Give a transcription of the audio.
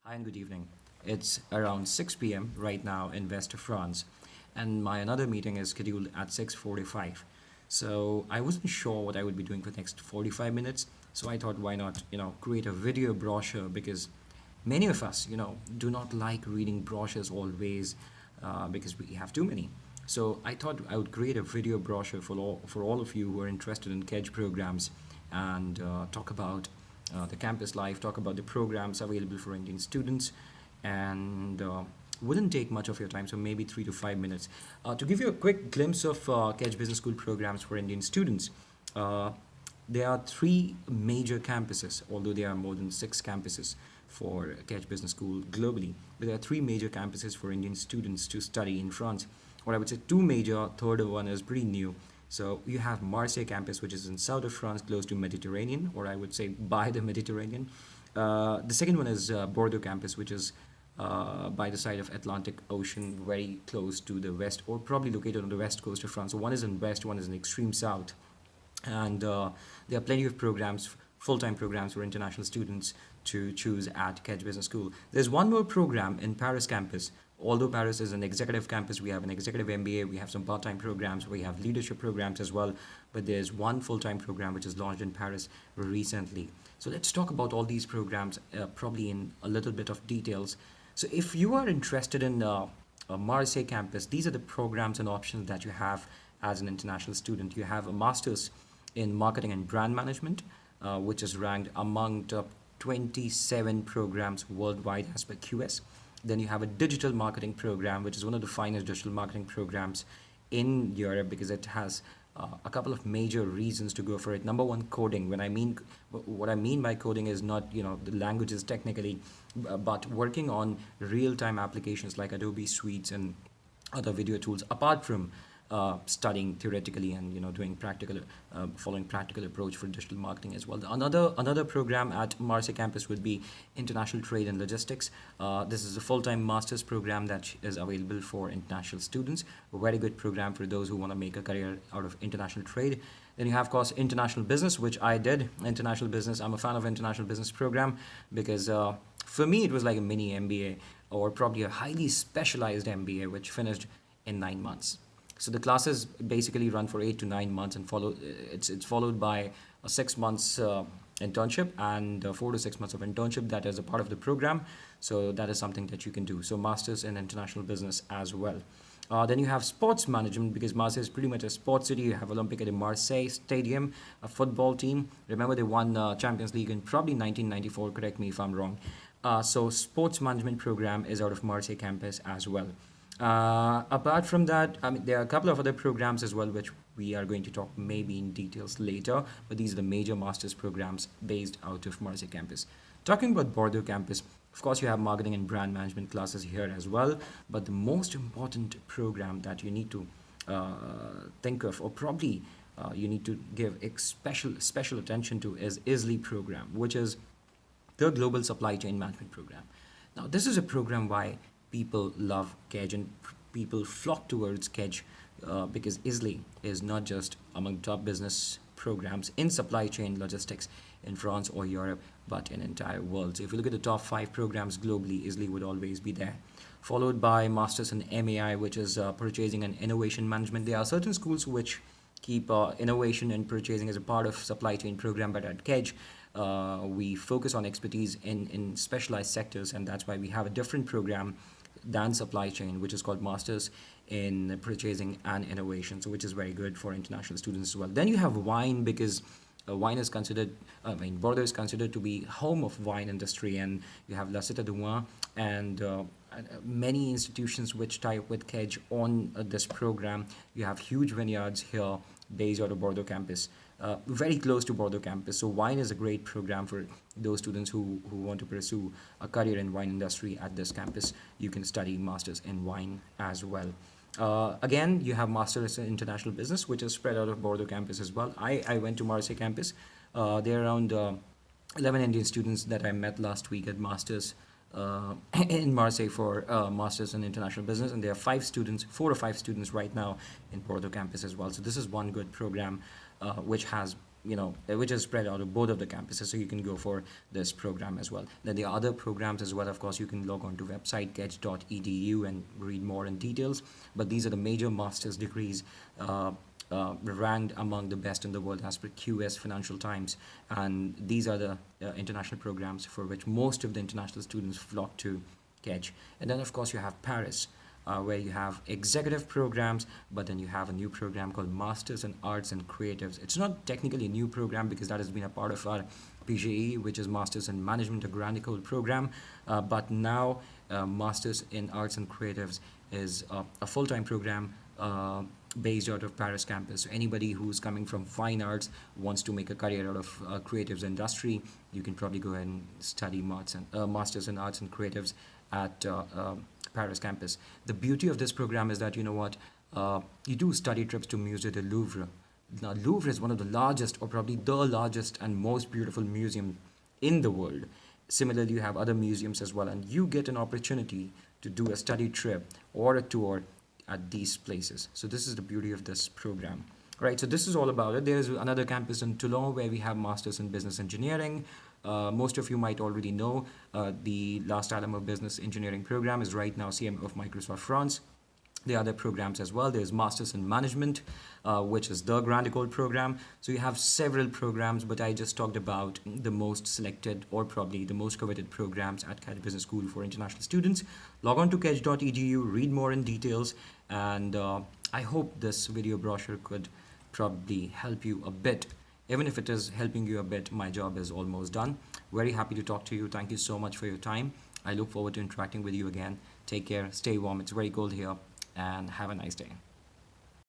Hi and good evening. It's around 6 p.m. right now in West of France, and my another meeting is scheduled at 6:45. So I wasn't sure what I would be doing for the next 45 minutes. So I thought, why not, create a video brochure because many of us, do not like reading brochures always because we have too many. So I thought I would create a video brochure for all of you who are interested in KEDGE programs and talk about the campus life, talk about the programs available for Indian students, and wouldn't take much of your time, so maybe 3 to 5 minutes. To give you a quick glimpse of KEDGE Business School programs for Indian students, uh, there are three major campuses, although there are more than six campuses for KEDGE Business School globally. But there are three major campuses for Indian students to study in France. Or I would say two major, third one is pretty new. So you have Marseille campus, which is in south of France, close to Mediterranean, or I would say by the Mediterranean. The second one is Bordeaux campus, which is by the side of Atlantic Ocean, very close to the west, or probably located on the west coast of France. So one is in west, one is in extreme south, and there are plenty of programs, full-time programs for international students to choose at KEDGE Business School. There's one more program in Paris campus. Although Paris is an executive campus, we have an executive MBA, we have some part-time programs, we have leadership programs as well, but there's one full-time program which is launched in Paris recently. So let's talk about all these programs probably in a little bit of details. So if you are interested in Marseille campus, these are the programs and options that you have as an international student. You have a master's in marketing and brand management, which is ranked among top 27 programs worldwide as per QS. Then you have a digital marketing program, which is one of the finest digital marketing programs in Europe because it has a couple of major reasons to go for it. Number one, coding. What I mean by coding is not the languages technically, but working on real-time applications like Adobe Suites and other video tools. Apart from studying theoretically and doing practical, following practical approach for digital marketing as well. Another program at Marseille campus would be International Trade and Logistics. This is a full-time master's program that is available for international students. A very good program for those who want to make a career out of international trade. Then you have, of course, international business, which I did. International business. I'm a fan of international business program because for me it was like a mini MBA or probably a highly specialized MBA, which finished in 9 months. So the classes basically run for 8 to 9 months and follow. It's followed by a 6 months internship and 4 to 6 months of internship that is a part of the program. So that is something that you can do. So masters in international business as well. Then you have sports management because Marseille is pretty much a sports city. You have Olympique de Marseille Stadium, a football team. Remember they won Champions League in probably 1994. Correct me if I'm wrong. So sports management program is out of Marseille campus as well. Apart from that, I mean, there are a couple of other programs as well, which we are going to talk maybe in details later, but these are the major master's programs based out of Marseille campus. Talking about Bordeaux campus, of course, you have marketing and brand management classes here as well, but the most important program that you need to think of, or probably you need to give special attention to, is ISLI program, which is the Global Supply Chain Management Program. Now, this is a program why people love KEDGE and people flock towards KEDGE because ISLI is not just among top business programs in supply chain logistics in France or Europe, but in entire world. So if you look at the top five programs globally, ISLI would always be there. Followed by Masters in MAI, which is Purchasing and Innovation Management. There are certain schools which keep innovation and purchasing as a part of supply chain program, but at KEDGE, we focus on expertise in specialized sectors, and that's why we have a different program than supply chain, which is called Masters in Purchasing and Innovation, so which is very good for international students as well. Then you have wine because wine is considered, Bordeaux is considered to be home of wine industry, and you have La Cité du Vin and many institutions which tie up with KEDGE on this program. You have huge vineyards here based out of Bordeaux campus, very close to Bordeaux campus. So wine is a great program for those students who want to pursue a career in wine industry at this campus. You can study masters in wine as well. Again, you have masters in international business, which is spread out of Bordeaux campus as well. I went to Marseille campus. There are around 11 Indian students that I met last week at masters in Marseille for masters in international business, and there are 4 or 5 students right now in Bordeaux campus as well. So this is one good program which has which is spread out of both of the campuses, so you can go for this program as well. Then the other programs as well, of course, you can log on to website KEDGE.edu and read more in details. But these are the major master's degrees ranked among the best in the world as per QS Financial Times. And these are the international programs for which most of the international students flock to KEDGE. And then, of course, you have Paris, where you have executive programs, but then you have a new program called Masters in Arts and Creatives. It's not technically a new program because that has been a part of our PGE, which is Masters in Management, a Grand École program. But now, Masters in Arts and Creatives is a full-time program based out of Paris campus. So anybody who's coming from fine arts wants to make a career out of creatives industry, you can probably go ahead and study Masters in Arts and Creatives at Paris campus. The beauty of this program is that, you do study trips to Musée de Louvre. Now, Louvre is one of the largest, or probably the largest and most beautiful museum in the world. Similarly, you have other museums as well, and you get an opportunity to do a study trip or a tour at these places. So this is the beauty of this program. Right, so this is all about it. There's another campus in Toulon where we have Masters in Business Engineering. Most of you might already know the Last Alamo Business Engineering program is right now CM of Microsoft France. There are other programs as well. There's Masters in Management, which is the Grand École program. So you have several programs, but I just talked about the most selected or probably the most coveted programs at KEDGE Business School for international students. Log on to kedge.edu, read more in details, and I hope this video brochure could probably help you a bit. Even if it is helping you a bit, my job is almost done. Very happy to talk to you. Thank you so much for your time. I look forward to interacting with you again. Take care, stay warm. It's very cold here, and have a nice day.